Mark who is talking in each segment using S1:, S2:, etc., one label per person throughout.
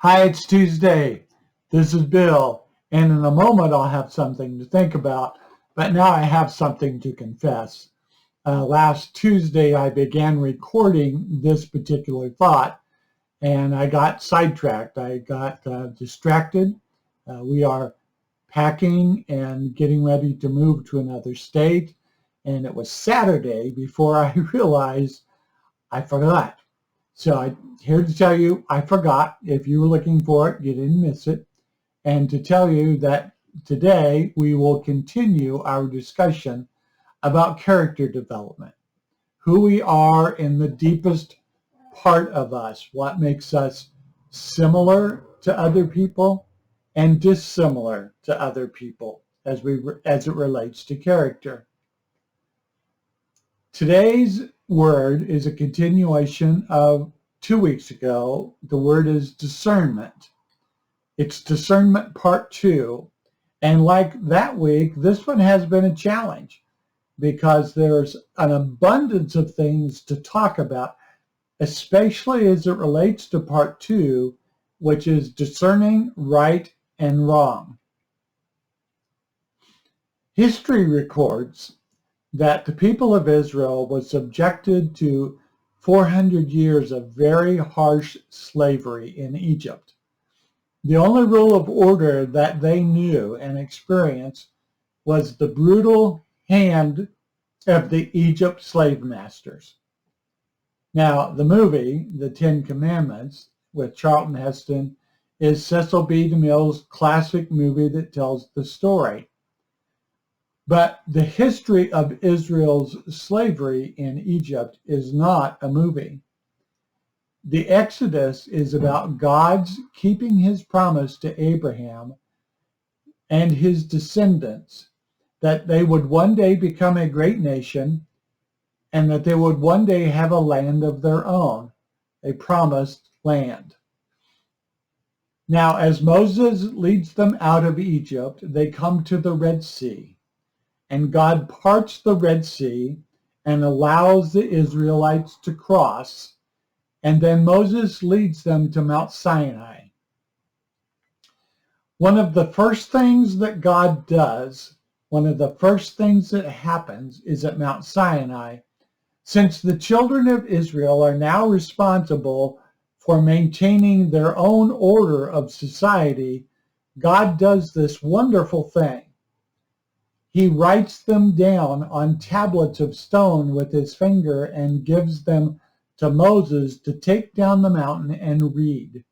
S1: Hi, it's Tuesday. This is Bill, and in a moment I'll have something to think about, but now I have something to confess. Last Tuesday I began recording this particular thought, and I got sidetracked. I got distracted. We are packing and getting ready to move to another state, and it was Saturday before I realized I forgot. So I'm here to tell you I forgot. If you were looking for it, you didn't miss it. And to tell you that today we will continue our discussion about character development, who we are in the deepest part of us, what makes us similar to other people and dissimilar to other people as it relates to character. Today's word is a continuation of 2 weeks ago. The word is discernment. It's discernment part 2. And like that week, this one has been a challenge because there's an abundance of things to talk about, especially as it relates to part 2, which is discerning right and wrong. History records that the people of Israel was subjected to 400 years of very harsh slavery in Egypt. The only rule of order that they knew and experienced was the brutal hand of the Egypt slave masters. Now, the movie, The Ten Commandments, with Charlton Heston, is Cecil B. DeMille's classic movie that tells the story. But the history of Israel's slavery in Egypt is not a movie. The Exodus is about God's keeping his promise to Abraham and his descendants that they would one day become a great nation and that they would one day have a land of their own, a promised land. Now, as Moses leads them out of Egypt, they come to the Red Sea. And God parts the Red Sea and allows the Israelites to cross. And then Moses leads them to Mount Sinai. One of the first things that God does, one of the first things that happens is at Mount Sinai, since the children of Israel are now responsible for maintaining their own order of society, God does this wonderful thing. He writes them down on tablets of stone with his finger and gives them to Moses to take down the mountain and read.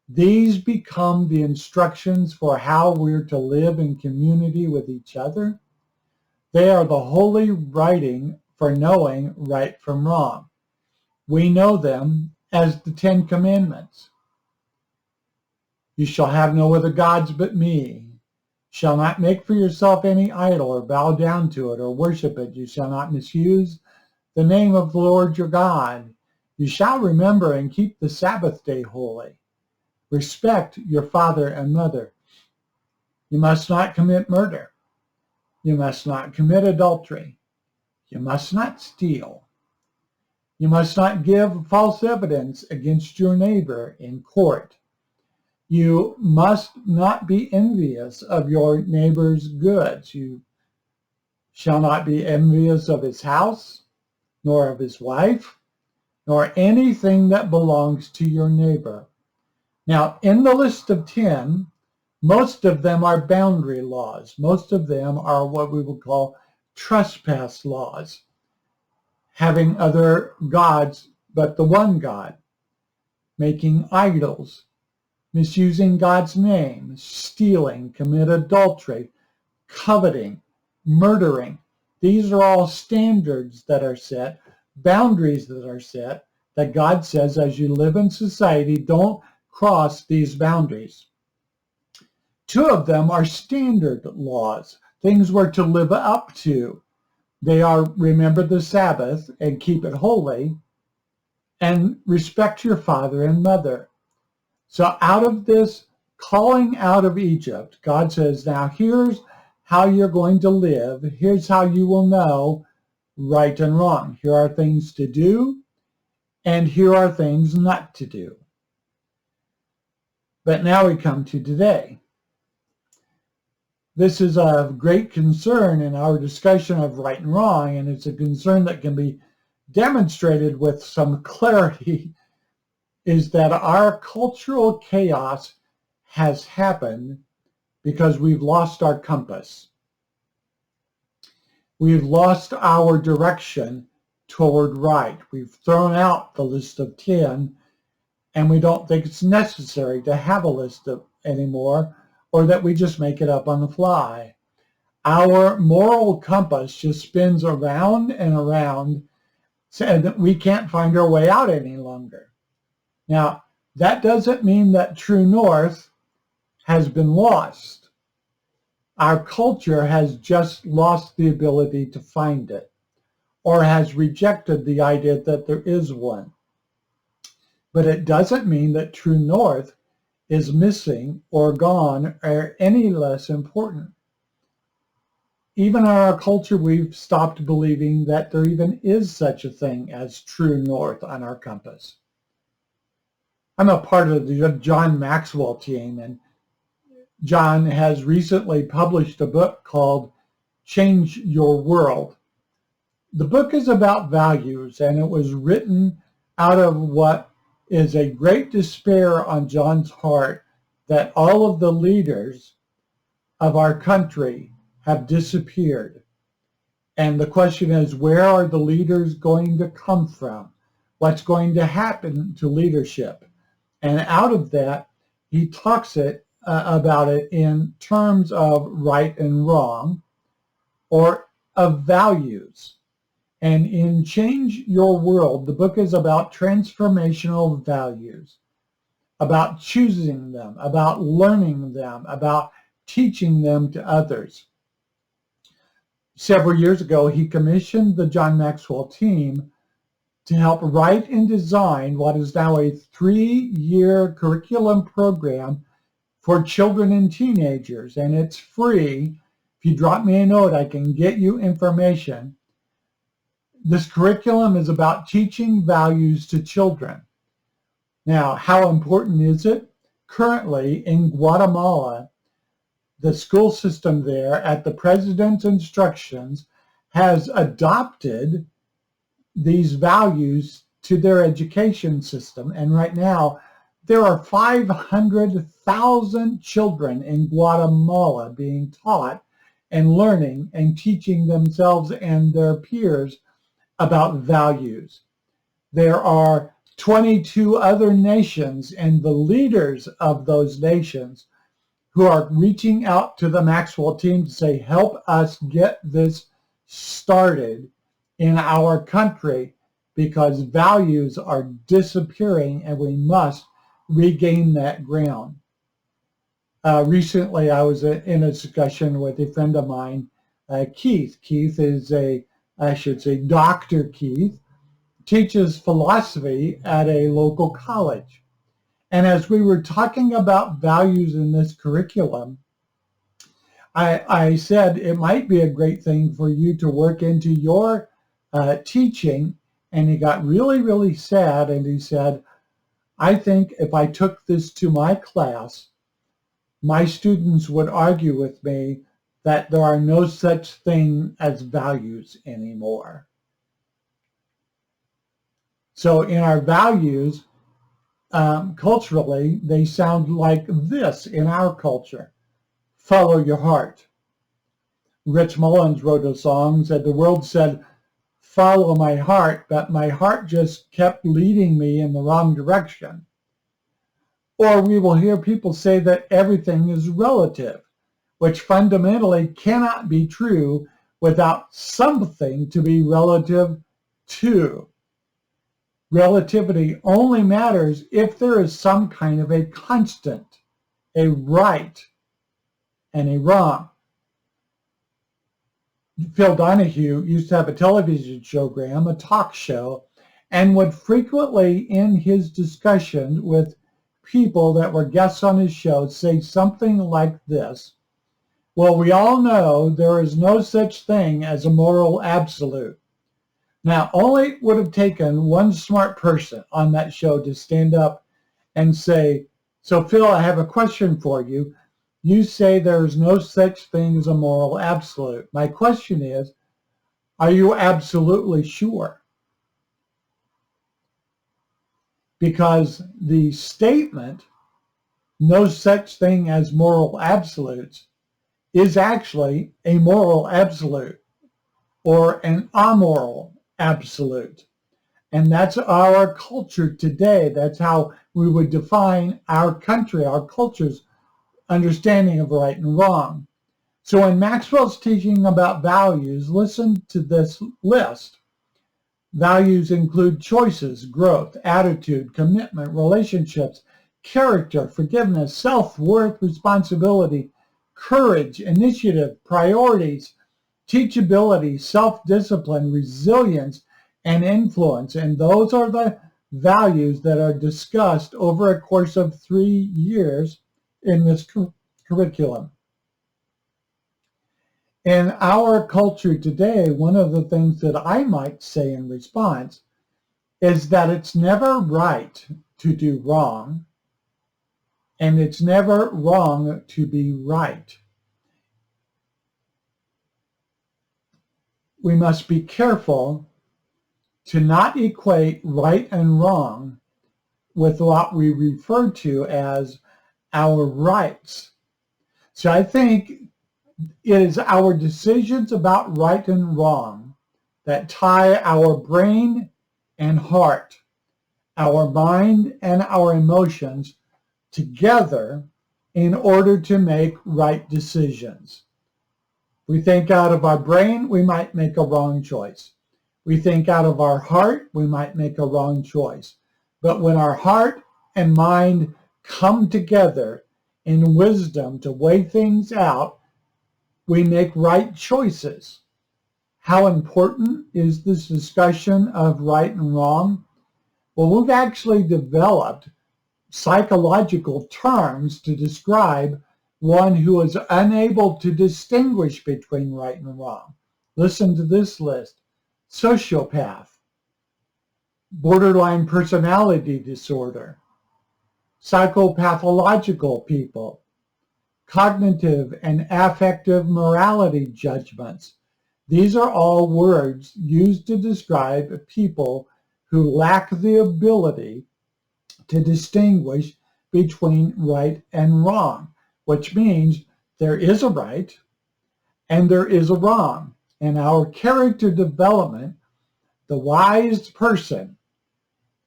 S1: These become the instructions for how we're to live in community with each other. They are the holy writing for knowing right from wrong. We know them as the Ten Commandments. You shall have no other gods but me. Shall not make for yourself any idol or bow down to it or worship it. You shall not misuse the name of the Lord your God. You shall remember and keep the Sabbath day holy. Respect your father and mother. You must not commit murder. You must not commit adultery. You must not steal. You must not give false evidence against your neighbor in court. You must not be envious of your neighbor's goods. You shall not be envious of his house, nor of his wife, nor anything that belongs to your neighbor. Now, in the list of 10, most of them are boundary laws. Most of them are what we would call trespass laws, having other gods but the one God, making idols, misusing God's name, stealing, commit adultery, coveting, murdering. These are all standards that are set, boundaries that are set, that God says as you live in society, don't cross these boundaries. 2 of them are standard laws, things we're to live up to. They are remember the Sabbath and keep it holy, and respect your father and mother. So out of this calling out of Egypt, God says, now here's how you're going to live. Here's how you will know right and wrong. Here are things to do, and here are things not to do. But now we come to today. This is a great concern in our discussion of right and wrong, and it's a concern that can be demonstrated with some clarity, is that our cultural chaos has happened because we've lost our compass. We've lost our direction toward right. We've thrown out the list of 10, and we don't think it's necessary to have a list of anymore, or that we just make it up on the fly. Our moral compass just spins around and around, and that we can't find our way out any longer. Now, that doesn't mean that true north has been lost. Our culture has just lost the ability to find it, or has rejected the idea that there is one. But it doesn't mean that true north is missing or gone or any less important. Even in our culture, we've stopped believing that there even is such a thing as true north on our compass. I'm a part of the John Maxwell team, and John has recently published a book called Change Your World. The book is about values, and it was written out of what is a great despair on John's heart that all of the leaders of our country have disappeared. And the question is, where are the leaders going to come from? What's going to happen to leadership? And out of that, he talks about it in terms of right and wrong, or of values. And in Change Your World, the book is about transformational values, about choosing them, about learning them, about teaching them to others. Several years ago, he commissioned the John Maxwell team to help write and design what is now a 3-year curriculum program for children and teenagers, and it's free. If you drop me a note, I can get you information. This curriculum is about teaching values to children. Now, how important is it? Currently, in Guatemala, the school system there, at the president's instructions, has adopted these values to their education system. And right now, there are 500,000 children in Guatemala being taught and learning and teaching themselves and their peers about values. There are 22 other nations and the leaders of those nations who are reaching out to the Maxwell team to say, help us get this started in our country, because values are disappearing and we must regain that ground. Recently, I was in a discussion with a friend of mine, Keith. Keith is Dr. Keith, teaches philosophy at a local college. And as we were talking about values in this curriculum, I said it might be a great thing for you to work into your teaching. And he got really, really sad, and he said, I think if I took this to my class, my students would argue with me that there are no such thing as values anymore. So in our values, culturally, they sound like this in our culture: follow your heart. Rich Mullins wrote a song, said the world said, follow my heart, but my heart just kept leading me in the wrong direction. Or we will hear people say that everything is relative, which fundamentally cannot be true without something to be relative to. Relativity only matters if there is some kind of a constant, a right and a wrong. Phil Donahue used to have a television program, a talk show, and would frequently in his discussion with people that were guests on his show say something like this: well, we all know there is no such thing as a moral absolute. Now, only would have taken one smart person on that show to stand up and say, So Phil, I have a question for you. You say there's no such thing as a moral absolute. My question is, are you absolutely sure? Because the statement, no such thing as moral absolutes, is actually a moral absolute or an amoral absolute. And that's our culture today. That's how we would define our country, our culture's understanding of right and wrong. So in Maxwell's teaching about values, listen to this list. Values include choices, growth, attitude, commitment, relationships, character, forgiveness, self-worth, responsibility, courage, initiative, priorities, teachability, self-discipline, resilience, and influence. And those are the values that are discussed over a course of 3 years in this curriculum. In our culture today, one of the things that I might say in response is that it's never right to do wrong, and it's never wrong to be right. We must be careful to not equate right and wrong with what we refer to as our rights. So I think it is our decisions about right and wrong that tie our brain and heart, our mind and our emotions together in order to make right decisions. We think out of our brain, we might make a wrong choice. We think out of our heart, we might make a wrong choice. But when our heart and mind come together in wisdom to weigh things out, we make right choices. How important is this discussion of right and wrong? Well, we've actually developed psychological terms to describe one who is unable to distinguish between right and wrong. Listen to this list: sociopath, borderline personality disorder, psychopathological people, cognitive and affective morality judgments. These are all words used to describe people who lack the ability to distinguish between right and wrong, which means there is a right and there is a wrong. In our character development, the wise person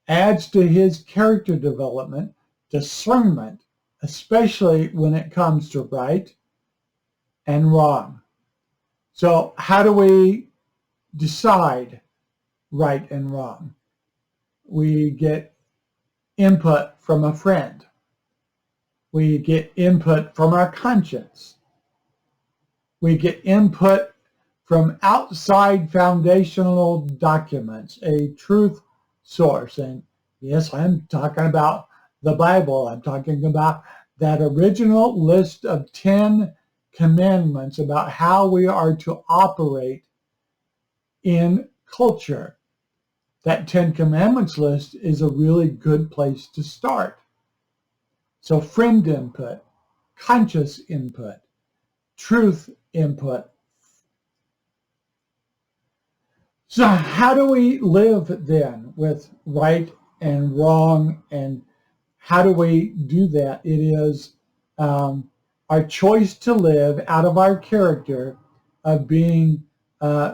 S1: adds to his character development discernment, especially when it comes to right and wrong. So how do we decide right and wrong? We get input from a friend. We get input from our conscience. We get input from outside foundational documents, a truth source. And yes, I'm talking about the Bible. I'm talking about that original list of 10 commandments about how we are to operate in culture. That 10 commandments list is a really good place to start. So friend input, conscious input, truth input. So how do we live then with right and wrong, and how do we do that? It is our choice to live out of our character of being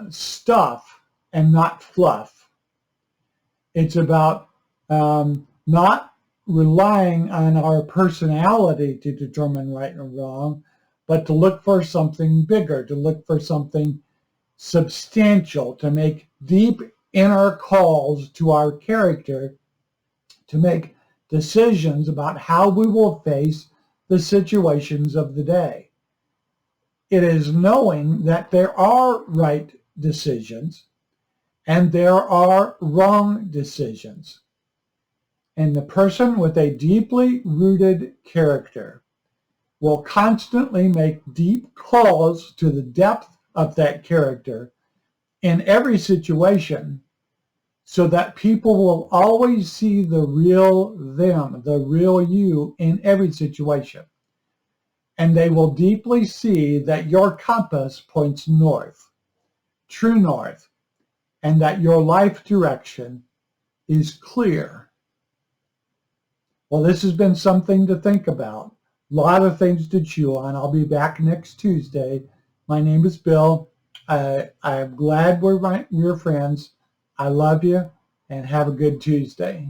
S1: stuff and not fluff. It's about not relying on our personality to determine right and wrong, but to look for something bigger, to look for something substantial, to make deep inner calls to our character, to make decisions about how we will face the situations of the day. It is knowing that there are right decisions and there are wrong decisions. And the person with a deeply rooted character will constantly make deep calls to the depth of that character in every situation so that people will always see the real them, the real you in every situation. And they will deeply see that your compass points north, true north, and that your life direction is clear. Well, this has been something to think about. A lot of things to chew on. I'll be back next Tuesday. My name is Bill. I'm glad we're friends. I love you, and have a good Tuesday.